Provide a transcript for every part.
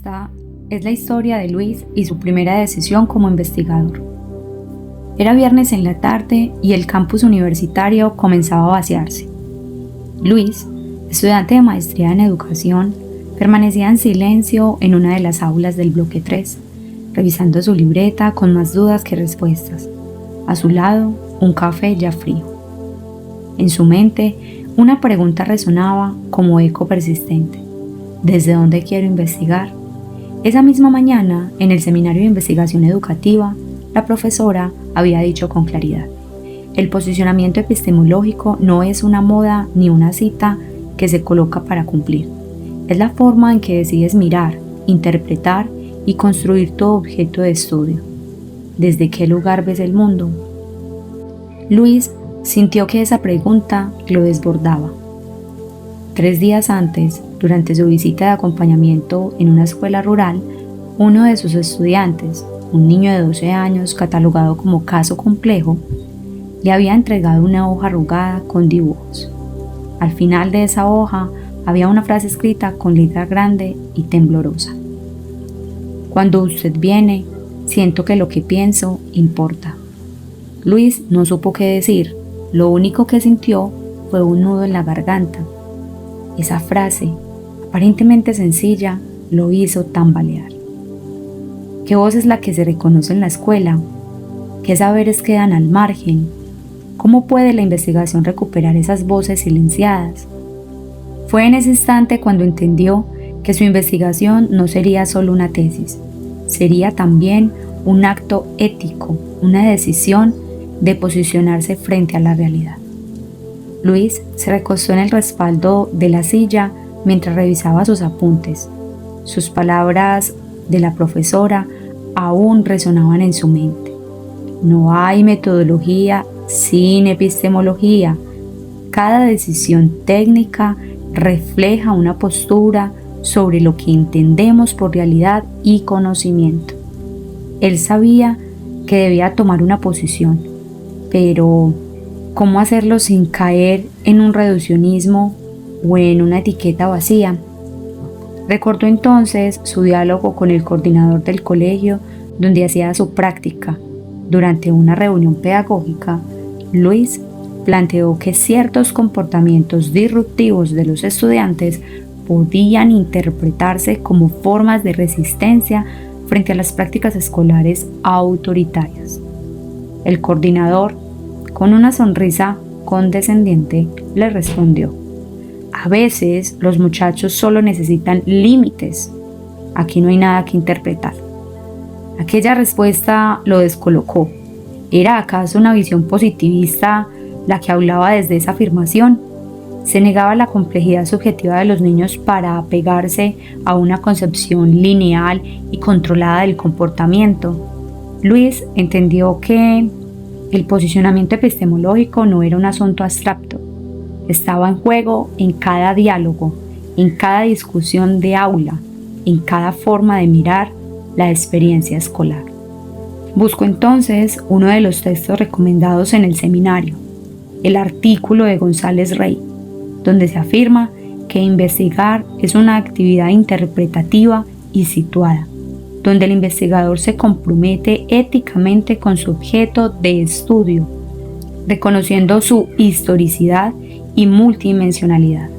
Esta es la historia de Luis y su primera decisión como investigador. Era viernes en la tarde y el campus universitario comenzaba a vaciarse. Luis, estudiante de maestría en educación, permanecía en silencio en una de las aulas del bloque 3, revisando su libreta con más dudas que respuestas. A su lado, un café ya frío. En su mente, una pregunta resonaba como eco persistente. ¿Desde dónde quiero investigar? Esa misma mañana, en el seminario de investigación educativa, la profesora había dicho con claridad: el posicionamiento epistemológico no es una moda ni una cita que se coloca para cumplir. Es la forma en que decides mirar, interpretar y construir tu objeto de estudio. ¿Desde qué lugar ves el mundo? Luis sintió que esa pregunta lo desbordaba. 3 días antes, durante su visita de acompañamiento en una escuela rural, uno de sus estudiantes, un niño de 12 años catalogado como caso complejo, le había entregado una hoja arrugada con dibujos. Al final de esa hoja había una frase escrita con letra grande y temblorosa: «Cuando usted viene, siento que lo que pienso importa». Luis no supo qué decir. Lo único que sintió fue un nudo en la garganta. Esa frase, aparentemente sencilla, lo hizo tambalear. ¿Qué voz es la que se reconoce en la escuela? ¿Qué saberes quedan al margen? ¿Cómo puede la investigación recuperar esas voces silenciadas? Fue en ese instante cuando entendió que su investigación no sería solo una tesis, sería también un acto ético, una decisión de posicionarse frente a la realidad. Luis se recostó en el respaldo de la silla mientras revisaba sus apuntes. Sus palabras de la profesora aún resonaban en su mente. No hay metodología sin epistemología. Cada decisión técnica refleja una postura sobre lo que entendemos por realidad y conocimiento. Él sabía que debía tomar una posición, pero ¿cómo hacerlo sin caer en un reduccionismo o en una etiqueta vacía? Recordó entonces su diálogo con el coordinador del colegio donde hacía su práctica. Durante una reunión pedagógica, Luis planteó que ciertos comportamientos disruptivos de los estudiantes podían interpretarse como formas de resistencia frente a las prácticas escolares autoritarias. El coordinador, con una sonrisa condescendiente, le respondió: «A veces los muchachos solo necesitan límites. Aquí no hay nada que interpretar». Aquella respuesta lo descolocó. ¿Era acaso una visión positivista la que hablaba desde esa afirmación? Se negaba a la complejidad subjetiva de los niños para apegarse a una concepción lineal y controlada del comportamiento. Luis entendió que el posicionamiento epistemológico no era un asunto abstracto. Estaba en juego en cada diálogo, en cada discusión de aula, en cada forma de mirar la experiencia escolar. Buscó entonces uno de los textos recomendados en el seminario, el artículo de González Rey, donde se afirma que investigar es una actividad interpretativa y situada, donde el investigador se compromete éticamente con su objeto de estudio, reconociendo su historicidad y multidimensionalidad.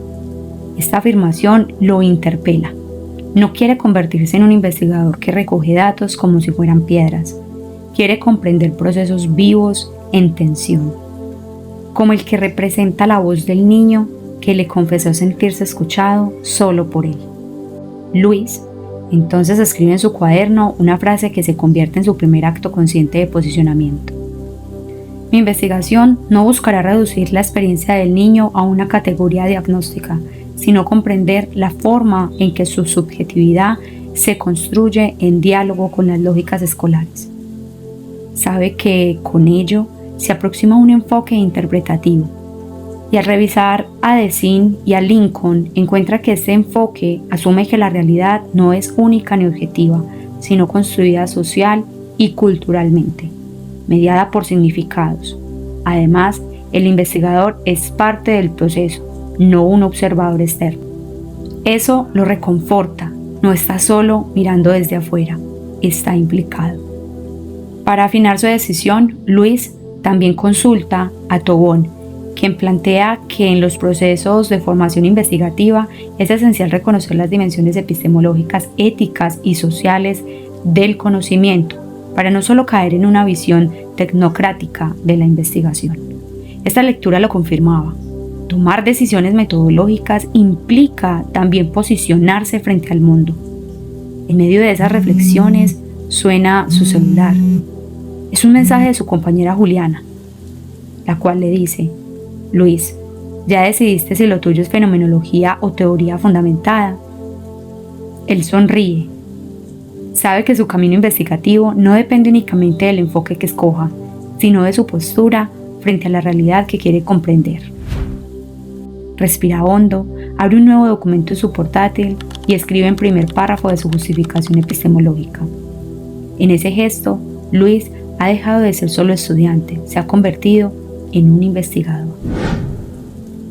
Esta afirmación lo interpela. No quiere convertirse en un investigador que recoge datos como si fueran piedras. Quiere comprender procesos vivos en tensión, como el que representa la voz del niño que le confesó sentirse escuchado solo por él. Luis entonces escribe en su cuaderno una frase que se convierte en su primer acto consciente de posicionamiento: «Mi investigación no buscará reducir la experiencia del niño a una categoría diagnóstica, sino comprender la forma en que su subjetividad se construye en diálogo con las lógicas escolares». Sabe que con ello se aproxima a un enfoque interpretativo, y al revisar a Desin y a Lincoln encuentra que este enfoque asume que la realidad no es única ni objetiva, sino construida social y culturalmente, mediada por significados. Además, el investigador es parte del proceso, no un observador externo. Eso lo reconforta, no está solo mirando desde afuera, está implicado. Para afinar su decisión, Luis también consulta a Tobón, quien plantea que en los procesos de formación investigativa es esencial reconocer las dimensiones epistemológicas, éticas y sociales del conocimiento, para no solo caer en una visión tecnocrática de la investigación. Esta lectura lo confirmaba. Tomar decisiones metodológicas implica también posicionarse frente al mundo. En medio de esas reflexiones suena su celular. Es un mensaje de su compañera Juliana, la cual le dice: Luis, ¿ya decidiste si lo tuyo es fenomenología o teoría fundamentada? Él sonríe. Sabe que su camino investigativo no depende únicamente del enfoque que escoja, sino de su postura frente a la realidad que quiere comprender. Respira hondo, abre un nuevo documento en su portátil y escribe en primer párrafo de su justificación epistemológica. En ese gesto, Luis ha dejado de ser solo estudiante, se ha convertido en un investigador.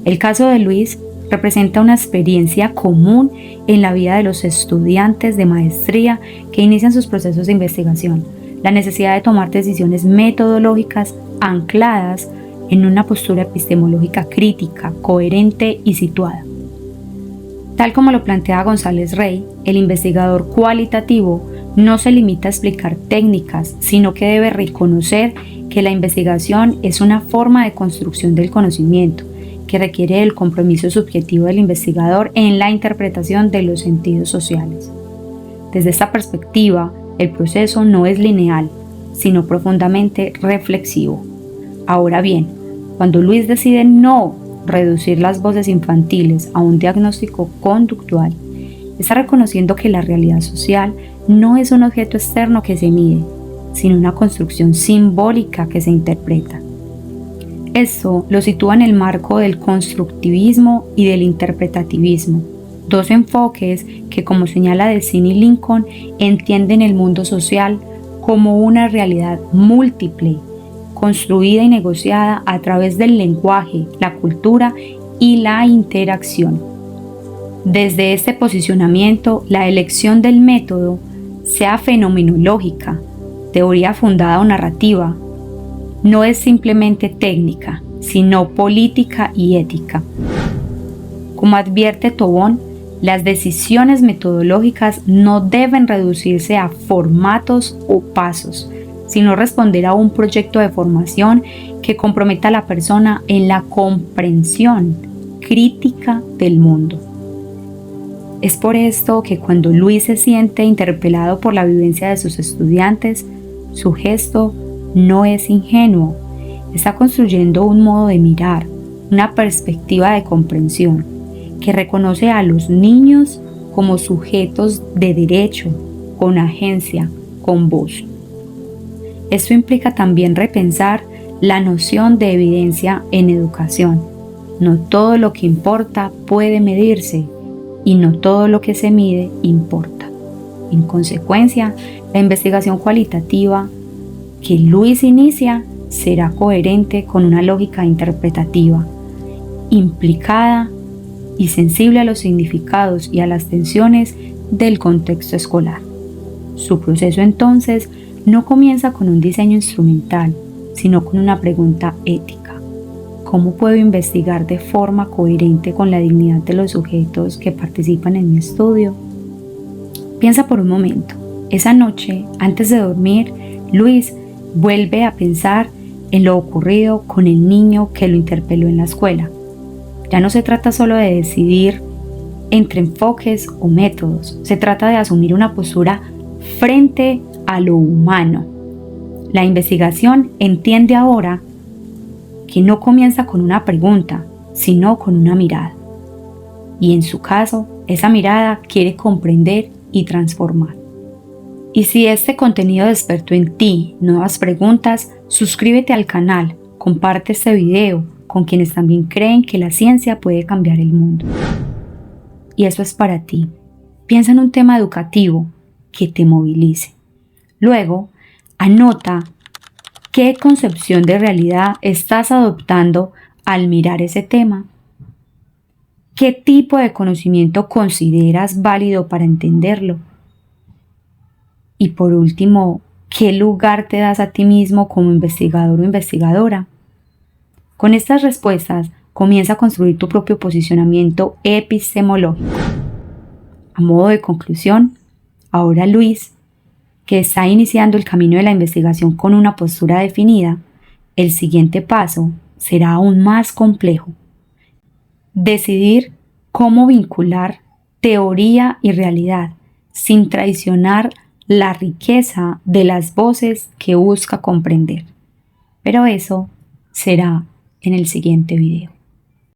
El caso de Luis representa una experiencia común en la vida de los estudiantes de maestría que inician sus procesos de investigación, la necesidad de tomar decisiones metodológicas ancladas en una postura epistemológica crítica, coherente y situada. Tal como lo plantea González Rey, el investigador cualitativo no se limita a explicar técnicas, sino que debe reconocer que la investigación es una forma de construcción del conocimiento, que requiere el compromiso subjetivo del investigador en la interpretación de los sentidos sociales. Desde esta perspectiva, el proceso no es lineal, sino profundamente reflexivo. Ahora bien, cuando Luis decide no reducir las voces infantiles a un diagnóstico conductual, está reconociendo que la realidad social no es un objeto externo que se mide, sino una construcción simbólica que se interpreta. Esto lo sitúa en el marco del constructivismo y del interpretativismo, dos enfoques que, como señala Delcini Lincoln, entienden el mundo social como una realidad múltiple, construida y negociada a través del lenguaje, la cultura y la interacción. Desde este posicionamiento, la elección del método, sea fenomenológica, teoría fundada o narrativa, no es simplemente técnica, sino política y ética. Como advierte Tobón, las decisiones metodológicas no deben reducirse a formatos o pasos, sino responder a un proyecto de formación que comprometa a la persona en la comprensión crítica del mundo. Es por esto que cuando Luis se siente interpelado por la vivencia de sus estudiantes, su gesto no es ingenuo, está construyendo un modo de mirar, una perspectiva de comprensión, que reconoce a los niños como sujetos de derecho, con agencia, con voz. Esto implica también repensar la noción de evidencia en educación. No todo lo que importa puede medirse y no todo lo que se mide importa. En consecuencia, la investigación cualitativa que Luis inicia será coherente con una lógica interpretativa, implicada y sensible a los significados y a las tensiones del contexto escolar. Su proceso entonces no comienza con un diseño instrumental, sino con una pregunta ética. ¿Cómo puedo investigar de forma coherente con la dignidad de los sujetos que participan en mi estudio? Piensa por un momento. Esa noche, antes de dormir, Luis vuelve a pensar en lo ocurrido con el niño que lo interpeló en la escuela. Ya no se trata solo de decidir entre enfoques o métodos, se trata de asumir una postura frente a lo humano. La investigación entiende ahora que no comienza con una pregunta, sino con una mirada. Y en su caso, esa mirada quiere comprender y transformar. Y si este contenido despertó en ti nuevas preguntas, suscríbete al canal, comparte este video con quienes también creen que la ciencia puede cambiar el mundo. Y eso es para ti. Piensa en un tema educativo que te movilice. Luego, anota qué concepción de realidad estás adoptando al mirar ese tema. ¿Qué tipo de conocimiento consideras válido para entenderlo? Y por último, ¿qué lugar te das a ti mismo como investigador o investigadora? Con estas respuestas, comienza a construir tu propio posicionamiento epistemológico. A modo de conclusión, ahora Luis, que está iniciando el camino de la investigación con una postura definida, el siguiente paso será aún más complejo. Decidir cómo vincular teoría y realidad sin traicionar la riqueza de las voces que busca comprender. Pero eso será en el siguiente video.